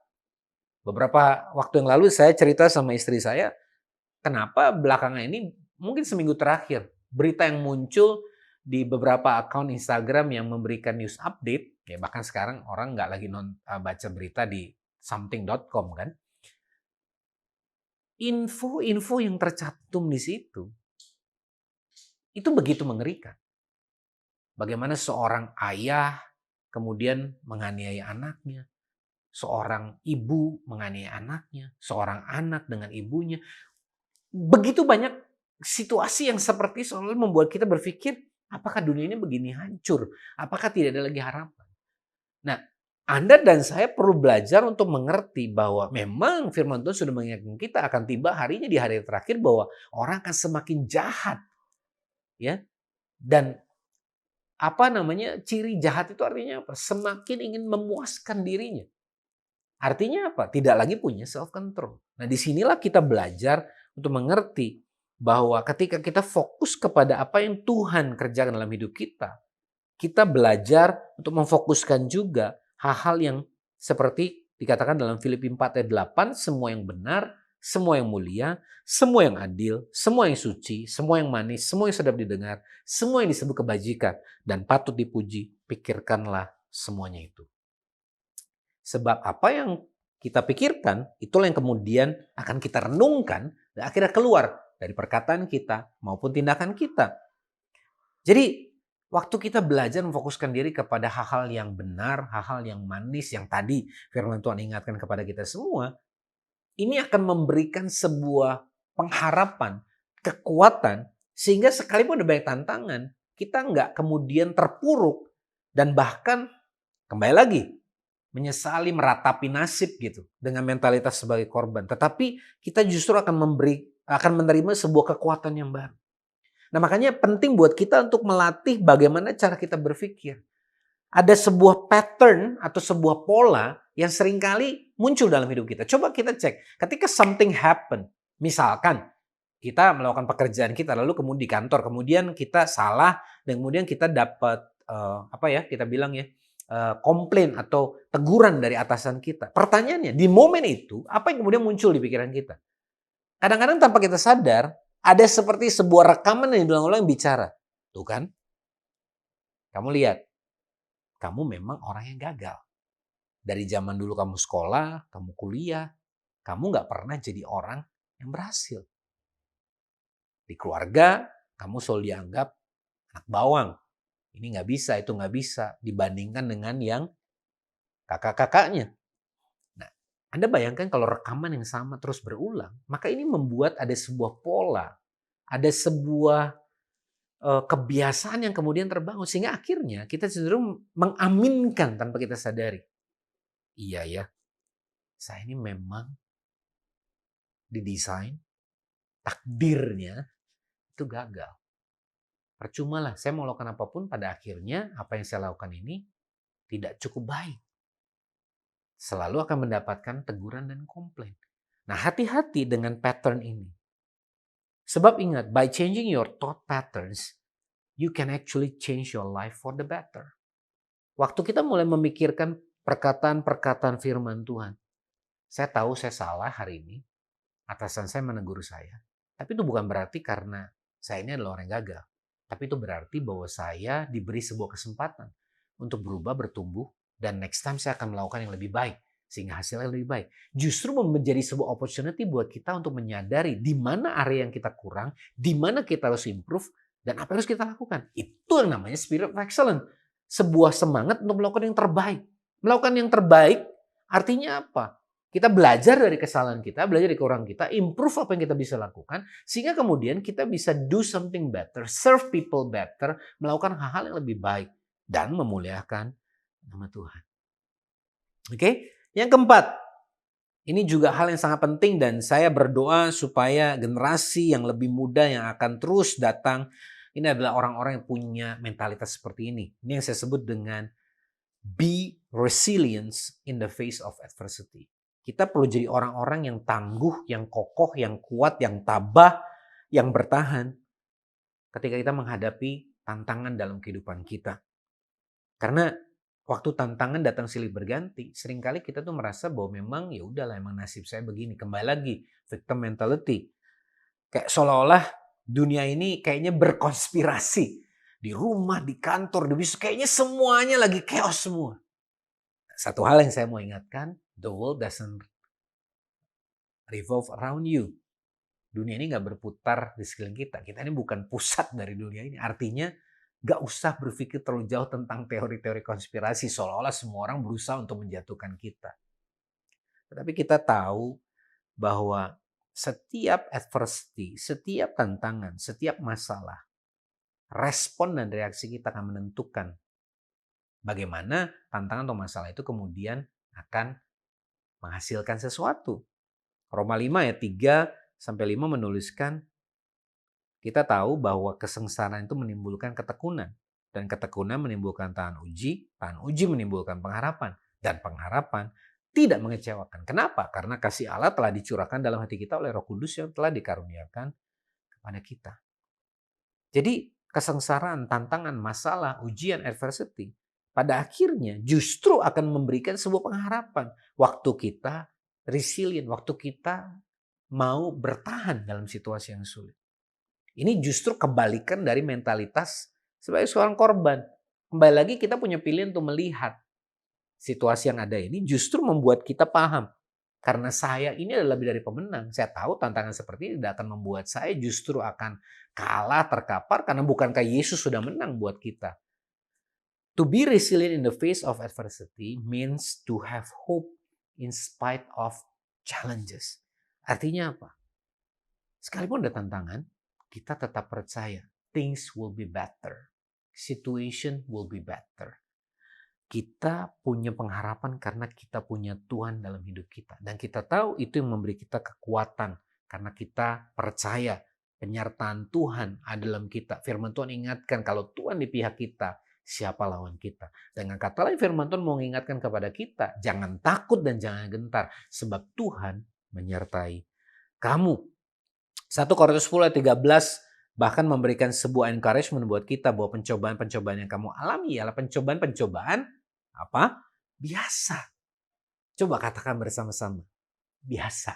Beberapa waktu yang lalu saya cerita sama istri saya, kenapa belakangan ini mungkin seminggu terakhir, berita yang muncul di beberapa akun Instagram yang memberikan news update, ya bahkan sekarang orang nggak lagi baca berita di something.com kan. Info-info yang tercantum di situ, itu begitu mengerikan. Bagaimana seorang ayah kemudian menganiaya anaknya, seorang ibu menganiaya anaknya, seorang anak dengan ibunya. Begitu banyak situasi yang seperti selalu membuat kita berpikir, apakah dunia ini begini hancur? Apakah tidak ada lagi harapan? Nah, Anda dan saya perlu belajar untuk mengerti bahwa memang firman Tuhan sudah mengingatkan kita akan tiba harinya di hari terakhir bahwa orang akan semakin jahat. Ya. Dan ciri jahat itu artinya apa? Semakin ingin memuaskan dirinya. Artinya apa? Tidak lagi punya self control. Nah, disinilah kita belajar untuk mengerti bahwa ketika kita fokus kepada apa yang Tuhan kerjakan dalam hidup kita, kita belajar untuk memfokuskan juga hal-hal yang seperti dikatakan dalam Filipi 4 ayat 8, semua yang benar, semua yang mulia, semua yang adil, semua yang suci, semua yang manis, semua yang sedap didengar, semua yang disebut kebajikan dan patut dipuji, pikirkanlah semuanya itu. Sebab apa yang kita pikirkan, itulah yang kemudian akan kita renungkan dan akhirnya keluar dari perkataan kita maupun tindakan kita. Jadi waktu kita belajar memfokuskan diri kepada hal-hal yang benar, hal-hal yang manis, yang tadi firman Tuhan ingatkan kepada kita semua, ini akan memberikan sebuah pengharapan, kekuatan, sehingga sekalipun ada banyak tantangan, kita nggak kemudian terpuruk dan bahkan kembali lagi menyesali meratapi nasib gitu dengan mentalitas sebagai korban. Tetapi kita justru akan menerima sebuah kekuatan yang baru. Nah, makanya penting buat kita untuk melatih bagaimana cara kita berpikir. Ada sebuah pattern atau sebuah pola yang seringkali muncul dalam hidup kita. Coba kita cek. Ketika something happen, misalkan kita melakukan pekerjaan kita lalu kemudian di kantor, kemudian kita salah dan kemudian kita dapat komplain atau teguran dari atasan kita. Pertanyaannya, di momen itu apa yang kemudian muncul di pikiran kita? Kadang-kadang tanpa kita sadar, ada seperti sebuah rekaman yang diulang-ulang bicara. Tuh kan? Kamu lihat. Kamu memang orang yang gagal. Dari zaman dulu kamu sekolah, kamu kuliah, kamu gak pernah jadi orang yang berhasil. Di keluarga, kamu selalu dianggap anak bawang. Ini gak bisa, itu gak bisa. Dibandingkan dengan yang kakak-kakaknya. Nah, Anda bayangkan kalau rekaman yang sama terus berulang, maka ini membuat ada sebuah pola, ada sebuah kebiasaan yang kemudian terbangun sehingga akhirnya kita cenderung mengaminkan tanpa kita sadari. Iya ya, saya ini memang didesain takdirnya itu gagal. Percumalah saya mau lakukan apapun pada akhirnya apa yang saya lakukan ini tidak cukup baik. selalu akan mendapatkan teguran dan komplain. Nah, hati-hati dengan pattern ini. Sebab ingat, by changing your thought patterns, you can actually change your life for the better. Waktu kita mulai memikirkan perkataan-perkataan firman Tuhan, saya tahu saya salah hari ini, atasan saya menegur saya, tapi itu bukan berarti karena saya ini adalah orang yang gagal. Tapi itu berarti bahwa saya diberi sebuah kesempatan untuk berubah, bertumbuh, dan next time saya akan melakukan yang lebih baik. Sehingga hasilnya lebih baik. Justru menjadi sebuah opportunity buat kita untuk menyadari di mana area yang kita kurang, di mana kita harus improve, dan apa yang harus kita lakukan. Itu yang namanya spirit of excellence. Sebuah semangat untuk melakukan yang terbaik. Melakukan yang terbaik artinya apa? Kita belajar dari kesalahan kita, belajar dari kekurangan kita, improve apa yang kita bisa lakukan, sehingga kemudian kita bisa do something better, serve people better, melakukan hal-hal yang lebih baik, dan memuliakan nama Tuhan. Oke? Yang keempat, ini juga hal yang sangat penting dan saya berdoa supaya generasi yang lebih muda yang akan terus datang, ini adalah orang-orang yang punya mentalitas seperti ini. Ini yang saya sebut dengan be resilient in the face of adversity. Kita perlu jadi orang-orang yang tangguh, yang kokoh, yang kuat, yang tabah, yang bertahan ketika kita menghadapi tantangan dalam kehidupan kita. Karena waktu tantangan datang silih berganti, seringkali kita tuh merasa bahwa memang ya udahlah, emang nasib saya begini. Kembali lagi, victim mentality. Kayak seolah-olah dunia ini kayaknya berkonspirasi. Di rumah, di kantor, di bisnis, kayaknya semuanya lagi chaos semua. Satu hal yang saya mau ingatkan, the world doesn't revolve around you. Dunia ini gak berputar di sekeliling kita. Kita ini bukan pusat dari dunia ini. Artinya, gak usah berpikir terlalu jauh tentang teori-teori konspirasi seolah-olah semua orang berusaha untuk menjatuhkan kita. Tetapi kita tahu bahwa setiap adversity, setiap tantangan, setiap masalah, respon dan reaksi kita akan menentukan bagaimana tantangan atau masalah itu kemudian akan menghasilkan sesuatu. Roma 5 ayat 3-5 menuliskan, kita tahu bahwa kesengsaraan itu menimbulkan ketekunan. Dan ketekunan menimbulkan tahan uji menimbulkan pengharapan. Dan pengharapan tidak mengecewakan. Kenapa? Karena kasih Allah telah dicurahkan dalam hati kita oleh Roh Kudus yang telah dikaruniakan kepada kita. Jadi kesengsaraan, tantangan, masalah, ujian, adversity, pada akhirnya justru akan memberikan sebuah pengharapan. Waktu kita resilient, waktu kita mau bertahan dalam situasi yang sulit. Ini justru kebalikan dari mentalitas sebagai seorang korban. Kembali lagi kita punya pilihan untuk melihat situasi yang ada ini justru membuat kita paham. Karena saya ini adalah lebih dari pemenang. Saya tahu tantangan seperti ini tidak akan membuat saya justru akan kalah, terkapar. Karena bukankah Yesus sudah menang buat kita. To be resilient in the face of adversity means to have hope in spite of challenges. Artinya apa? Sekalipun ada tantangan, kita tetap percaya things will be better. Situation will be better. Kita punya pengharapan karena kita punya Tuhan dalam hidup kita. Dan kita tahu itu yang memberi kita kekuatan. Karena kita percaya penyertaan Tuhan ada dalam kita. Firman Tuhan ingatkan kalau Tuhan di pihak kita, siapa lawan kita. Dengan kata lain firman Tuhan mau mengingatkan kepada kita, jangan takut dan jangan gentar. Sebab Tuhan menyertai kamu. 1 Korintus 10 ayat 13 bahkan memberikan sebuah encouragement buat kita bahwa pencobaan-pencobaan yang kamu alami ialah pencobaan-pencobaan apa? Biasa. Coba katakan bersama-sama. Biasa.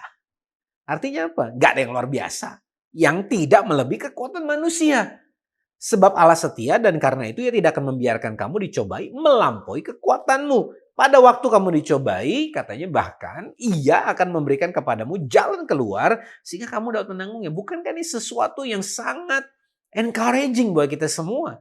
Artinya apa? Gak ada yang luar biasa. Yang tidak melebihi kekuatan manusia. Sebab Allah setia dan karena itu ia tidak akan membiarkan kamu dicobai melampaui kekuatanmu. Pada waktu kamu dicobai, katanya bahkan ia akan memberikan kepadamu jalan keluar sehingga kamu dapat menanggungnya. Bukankah ini sesuatu yang sangat encouraging buat kita semua?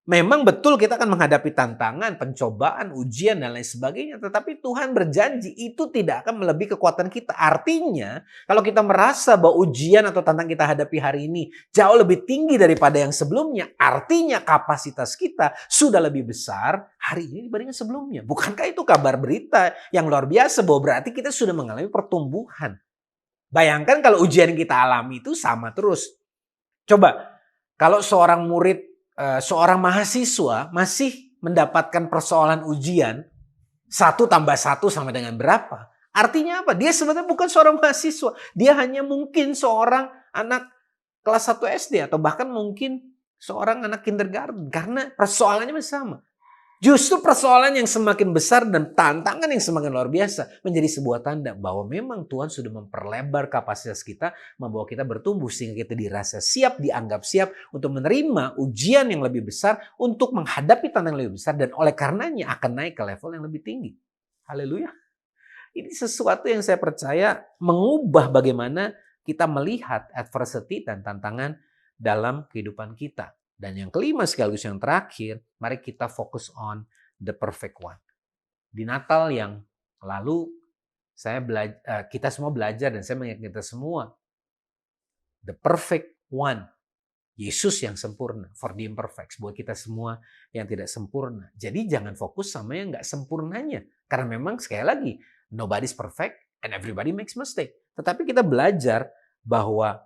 Memang betul kita akan menghadapi tantangan, pencobaan, ujian, dan lain sebagainya. Tetapi Tuhan berjanji itu tidak akan melebihi kekuatan kita. Artinya, kalau kita merasa bahwa ujian atau tantangan kita hadapi hari ini jauh lebih tinggi daripada yang sebelumnya, artinya kapasitas kita sudah lebih besar hari ini dibandingkan sebelumnya. Bukankah itu kabar berita yang luar biasa bahwa berarti kita sudah mengalami pertumbuhan. Bayangkan kalau ujian yang kita alami itu sama terus. Coba, kalau seorang murid, seorang mahasiswa masih mendapatkan persoalan ujian 1 tambah 1 sama dengan berapa? Artinya apa? Dia sebenarnya bukan seorang mahasiswa. Dia hanya mungkin seorang anak kelas 1 SD atau bahkan mungkin seorang anak kindergarten. Karena persoalannya masih sama. Justru persoalan yang semakin besar dan tantangan yang semakin luar biasa menjadi sebuah tanda bahwa memang Tuhan sudah memperlebar kapasitas kita, membawa kita bertumbuh sehingga kita dirasa siap, dianggap siap untuk menerima ujian yang lebih besar, untuk menghadapi tantangan yang lebih besar, dan oleh karenanya akan naik ke level yang lebih tinggi. Haleluya. Ini sesuatu yang saya percaya mengubah bagaimana kita melihat adversity dan tantangan dalam kehidupan kita. Dan yang kelima sekaligus yang terakhir, mari kita fokus on the perfect one. Di Natal yang lalu kita semua belajar dan saya mengingat kita semua, the perfect one, Yesus yang sempurna, for the imperfects, buat kita semua yang tidak sempurna. Jadi jangan fokus sama yang nggak sempurnanya. Karena memang sekali lagi, nobody's perfect and everybody makes mistake. Tetapi kita belajar bahwa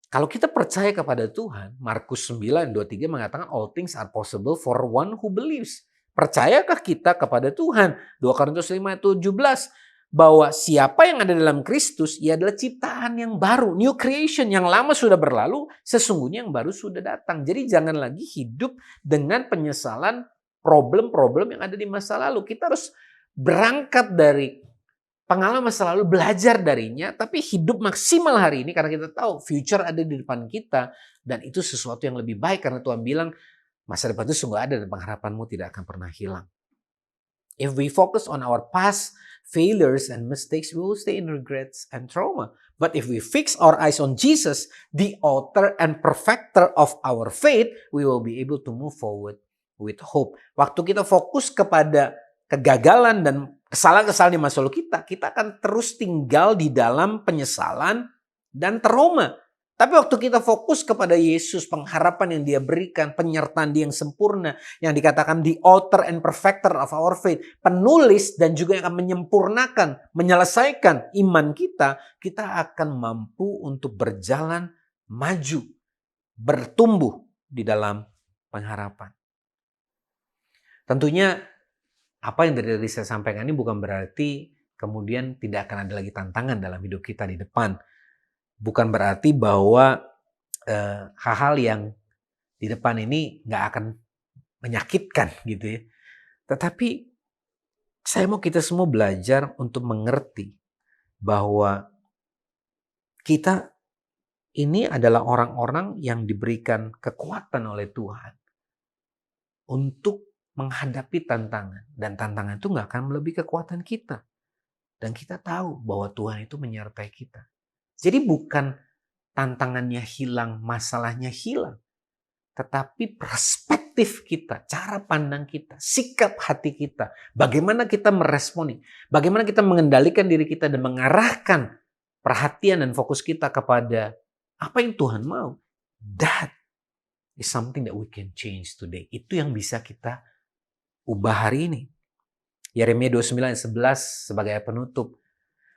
kalau kita percaya kepada Tuhan, Markus 9:23 mengatakan all things are possible for one who believes. Percayakah kita kepada Tuhan? 2 Korintus 5:17 bahwa siapa yang ada dalam Kristus, ia adalah ciptaan yang baru, new creation, yang lama sudah berlalu, sesungguhnya yang baru sudah datang. Jadi jangan lagi hidup dengan penyesalan problem-problem yang ada di masa lalu. Kita harus berangkat dari pengalaman masa lalu, belajar darinya, tapi hidup maksimal hari ini karena kita tahu future ada di depan kita dan itu sesuatu yang lebih baik karena Tuhan bilang masa depan itu sungguh ada dan pengharapanmu tidak akan pernah hilang. If we focus on our past failures and mistakes, we will stay in regrets and trauma. But if we fix our eyes on Jesus, the author and perfecter of our faith, we will be able to move forward with hope. Waktu kita fokus kepada kegagalan dan kesalahan-kesalahan di masa lalu kita akan terus tinggal di dalam penyesalan dan trauma. Tapi waktu kita fokus kepada Yesus, pengharapan yang Dia berikan, penyertaan Dia yang sempurna, yang dikatakan the author and perfecter of our faith, penulis dan juga yang akan menyempurnakan, menyelesaikan iman kita, kita akan mampu untuk berjalan maju, bertumbuh di dalam pengharapan. Tentunya apa yang tadi saya sampaikan ini bukan berarti kemudian tidak akan ada lagi tantangan dalam hidup kita di depan. Bukan berarti bahwa hal-hal yang di depan ini nggak akan menyakitkan gitu ya. Tetapi saya mau kita semua belajar untuk mengerti bahwa kita ini adalah orang-orang yang diberikan kekuatan oleh Tuhan untuk menghadapi tantangan. Dan tantangan itu nggak akan melebihi kekuatan kita. Dan kita tahu bahwa Tuhan itu menyertai kita. Jadi bukan tantangannya hilang, masalahnya hilang. Tetapi perspektif kita, cara pandang kita, sikap hati kita. Bagaimana kita meresponi. Bagaimana kita mengendalikan diri kita dan mengarahkan perhatian dan fokus kita kepada apa yang Tuhan mau. That is something that we can change today. Itu yang bisa kita ubah hari ini. Yeremia 29:11 sebagai ayat penutup.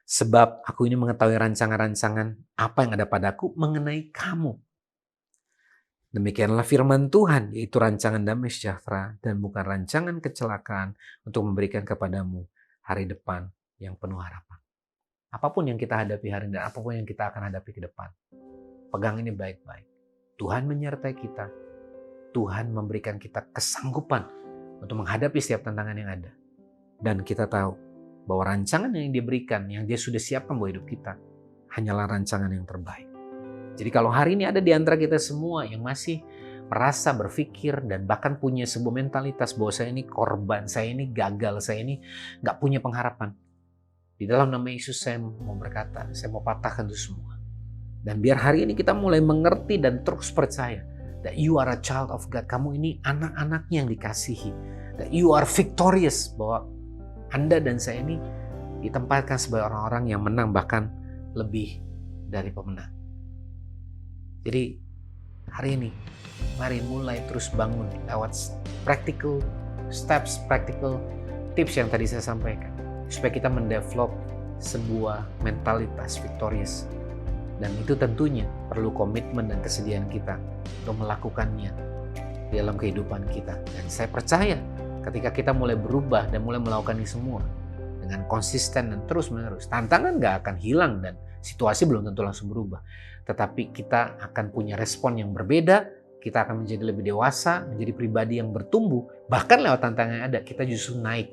Sebab aku ini mengetahui rancangan-rancangan apa yang ada padaku mengenai kamu. Demikianlah firman Tuhan, yaitu rancangan damai sejahtera dan bukan rancangan kecelakaan untuk memberikan kepadamu hari depan yang penuh harapan. Apapun yang kita hadapi hari ini dan apapun yang kita akan hadapi ke depan, pegang ini baik-baik. Tuhan menyertai kita. Tuhan memberikan kita kesanggupan untuk menghadapi setiap tantangan yang ada. Dan kita tahu bahwa rancangan yang Dia berikan, yang Dia sudah siapkan buat hidup kita, hanyalah rancangan yang terbaik. Jadi kalau hari ini ada di antara kita semua yang masih merasa berpikir dan bahkan punya sebuah mentalitas bahwa saya ini korban, saya ini gagal, saya ini gak punya pengharapan. Di dalam nama Yesus saya mau berkata, saya mau patahkan itu semua. Dan biar hari ini kita mulai mengerti dan terus percaya that you are a child of God. Kamu ini anak-anaknya yang dikasihi. That you are victorious. Bahwa Anda dan saya ini ditempatkan sebagai orang-orang yang menang, bahkan lebih dari pemenang. Jadi hari ini mari mulai terus bangun lewat practical steps, practical tips yang tadi saya sampaikan. Supaya kita mendevelop sebuah mentalitas victorious. Dan itu tentunya perlu komitmen dan kesediaan kita untuk melakukannya di dalam kehidupan kita. Dan saya percaya ketika kita mulai berubah dan mulai melakukan ini semua dengan konsisten dan terus-menerus, tantangan nggak akan hilang dan situasi belum tentu langsung berubah. Tetapi kita akan punya respon yang berbeda, kita akan menjadi lebih dewasa, menjadi pribadi yang bertumbuh. Bahkan lewat tantangan yang ada, kita justru naik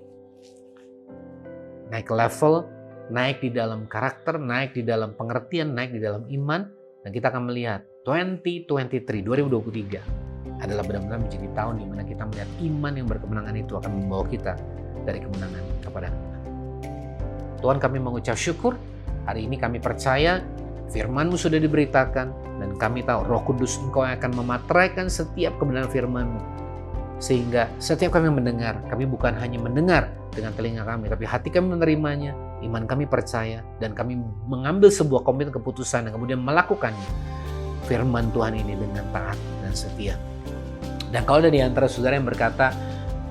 level, naik di dalam karakter, naik di dalam pengertian, naik di dalam iman. Dan kita akan melihat 2023 adalah benar-benar menjadi tahun di mana kita melihat iman yang berkemenangan itu akan membawa kita dari kemenangan kepada kemenangan. Tuhan, kami mengucap syukur. Hari ini kami percaya firman-Mu sudah diberitakan dan kami tahu Roh Kudus Engkau yang akan memateraikan setiap kebenaran firman-Mu. Sehingga setiap kami mendengar, kami bukan hanya mendengar dengan telinga kami, tapi hati kami menerimanya, iman kami percaya, dan kami mengambil sebuah komitmen keputusan dan kemudian melakukannya. Firman Tuhan ini dengan taat dan setia. Dan kalau ada di antara saudara yang berkata,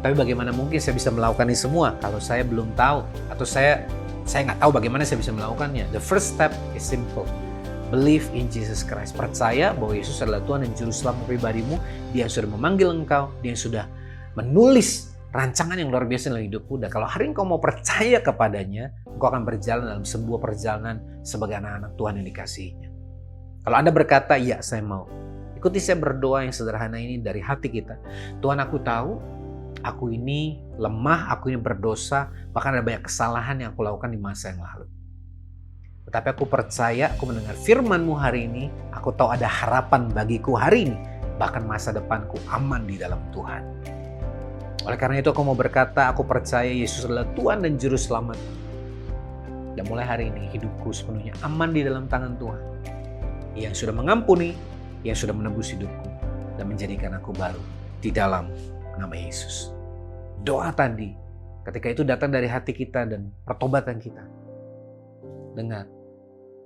tapi bagaimana mungkin saya bisa melakukan ini semua kalau saya belum tahu, atau saya nggak tahu bagaimana saya bisa melakukannya. The first step is simple. Believe in Jesus Christ. Percaya bahwa Yesus adalah Tuhan dan Juru Selamat pribadimu. Dia yang sudah memanggil engkau. Dia yang sudah menulis rancangan yang luar biasa dalam hidupmu. Dan kalau hari ini engkau mau percaya kepadanya, engkau akan berjalan dalam sebuah perjalanan sebagai anak-anak Tuhan yang dikasihinya. Kalau Anda berkata, ya saya mau. Ikuti saya berdoa yang sederhana ini dari hati kita. Tuhan, aku tahu aku ini lemah, aku ini berdosa, bahkan ada banyak kesalahan yang aku lakukan di masa yang lalu. Tetapi aku percaya, aku mendengar firman-Mu hari ini, aku tahu ada harapan bagiku hari ini, bahkan masa depanku aman di dalam Tuhan. Oleh karena itu aku mau berkata, aku percaya Yesus adalah Tuhan dan Juru Selamat. Dan mulai hari ini hidupku sepenuhnya aman di dalam tangan Tuhan, yang sudah mengampuni, yang sudah menebus hidupku, dan menjadikan aku baru di dalam nama Yesus. Doa tadi, ketika itu datang dari hati kita dan pertobatan kita. Dengar,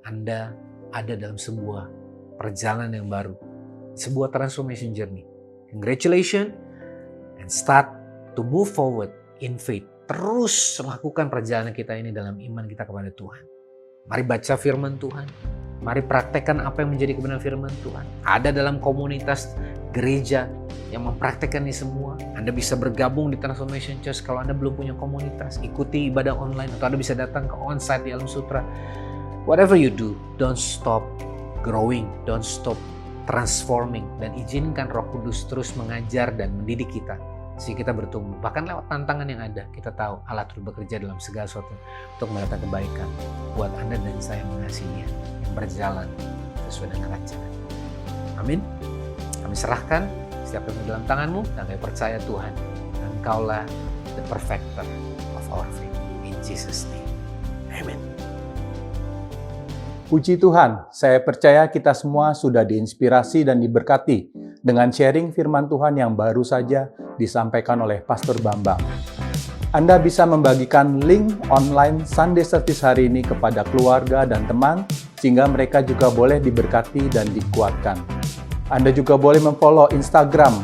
Anda ada dalam sebuah perjalanan yang baru, sebuah transformation journey. Congratulations, and start to move forward in faith. Terus lakukan perjalanan kita ini dalam iman kita kepada Tuhan. Mari baca firman Tuhan. Mari praktekkan apa yang menjadi kebenaran firman Tuhan. Ada dalam komunitas gereja yang mempraktekkan ini semua. Anda bisa bergabung di Transformation Church kalau Anda belum punya komunitas. Ikuti ibadah online atau Anda bisa datang ke onsite di Alam Sutra. Whatever you do, don't stop growing, don't stop transforming, dan izinkan Roh Kudus terus mengajar dan mendidik kita sehingga kita bertumbuh. Bahkan lewat tantangan yang ada, kita tahu Allah terus bekerja dalam segala sesuatu untuk mendatangkan kebaikan buat Anda dan saya mengasihi Dia yang berjalan sesuai dengan rancangan. Amin. Kami serahkan setiap yang dalam tangan-Mu dan kami percaya Tuhan, Engkaulah the perfecter of our faith. In Jesus' name. Amen. Puji Tuhan, saya percaya kita semua sudah diinspirasi dan diberkati dengan sharing firman Tuhan yang baru saja disampaikan oleh Pastor Bambang. Anda bisa membagikan link online Sunday Service hari ini kepada keluarga dan teman, sehingga mereka juga boleh diberkati dan dikuatkan. Anda juga boleh memfollow Instagram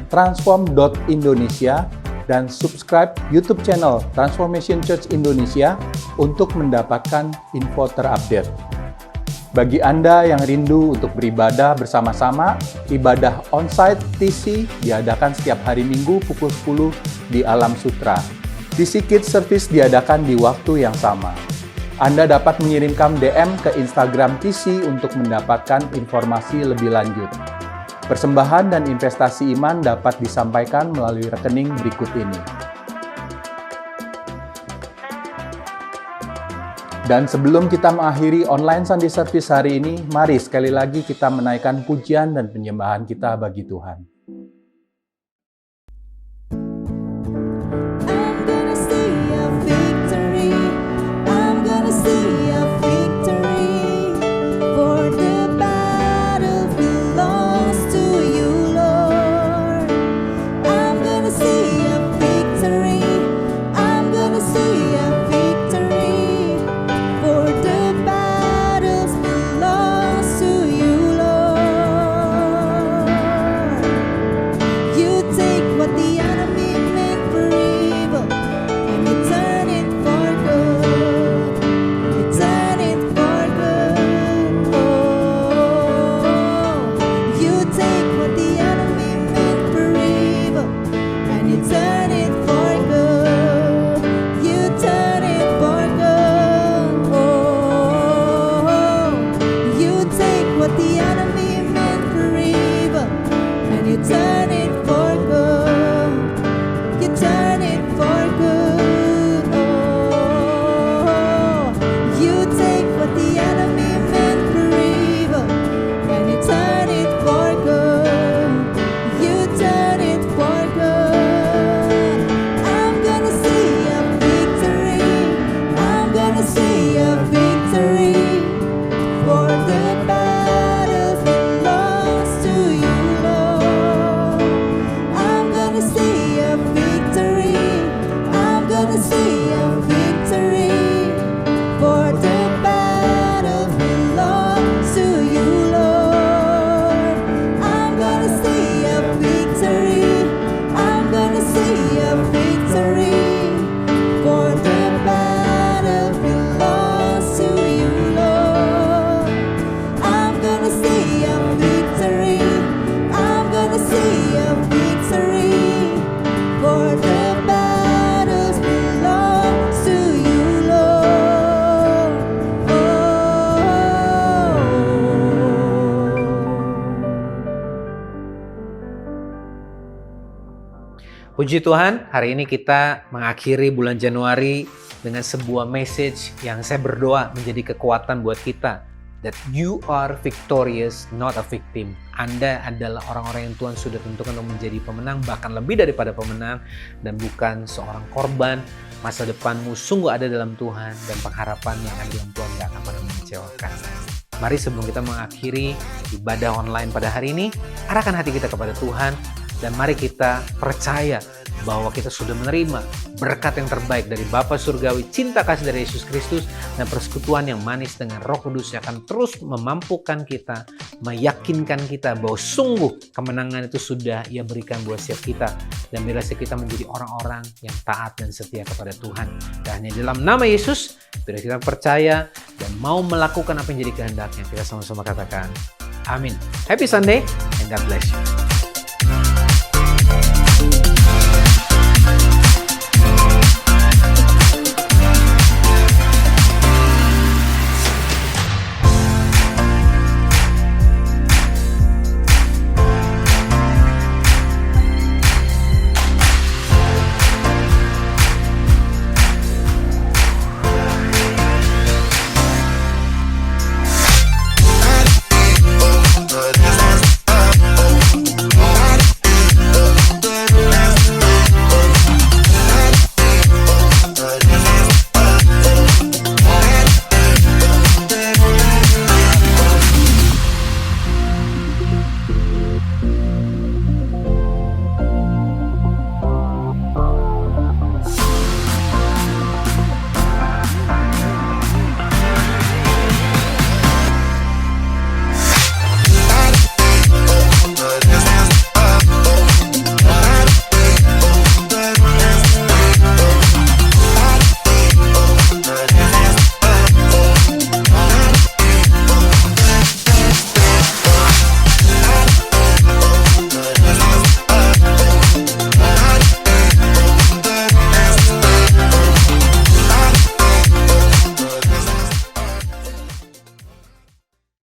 @transform.indonesia dan subscribe YouTube channel Transformation Church Indonesia untuk mendapatkan info terupdate. Bagi Anda yang rindu untuk beribadah bersama-sama, ibadah onsite TC diadakan setiap hari Minggu pukul 10 di Alam Sutra. TC Kids Service diadakan di waktu yang sama. Anda dapat mengirimkan DM ke Instagram TC untuk mendapatkan informasi lebih lanjut. Persembahan dan investasi iman dapat disampaikan melalui rekening berikut ini. Dan sebelum kita mengakhiri online Sunday Service hari ini, mari sekali lagi kita menaikkan pujian dan penyembahan kita bagi Tuhan. Puji Tuhan, hari ini kita mengakhiri bulan Januari dengan sebuah message yang saya berdoa menjadi kekuatan buat kita. That you are victorious, not a victim. Anda adalah orang-orang yang Tuhan sudah tentukan untuk menjadi pemenang, bahkan lebih daripada pemenang, dan bukan seorang korban. Masa depanmu sungguh ada dalam Tuhan, dan pengharapan yang ada dalam Tuhan gak akan pernah mengecewakan. Mari sebelum kita mengakhiri ibadah online pada hari ini, arahkan hati kita kepada Tuhan, dan mari kita percaya bahwa kita sudah menerima berkat yang terbaik dari Bapa Surgawi, cinta kasih dari Yesus Kristus, dan persekutuan yang manis dengan Roh Kudus yang akan terus memampukan kita, meyakinkan kita bahwa sungguh kemenangan itu sudah Ia berikan buat setiap kita, dan biarlah kita menjadi orang-orang yang taat dan setia kepada Tuhan. Dan hanya dalam nama Yesus, bila kita percaya dan mau melakukan apa yang jadi kehendaknya, kita sama-sama katakan, amin. Happy Sunday, and God bless you.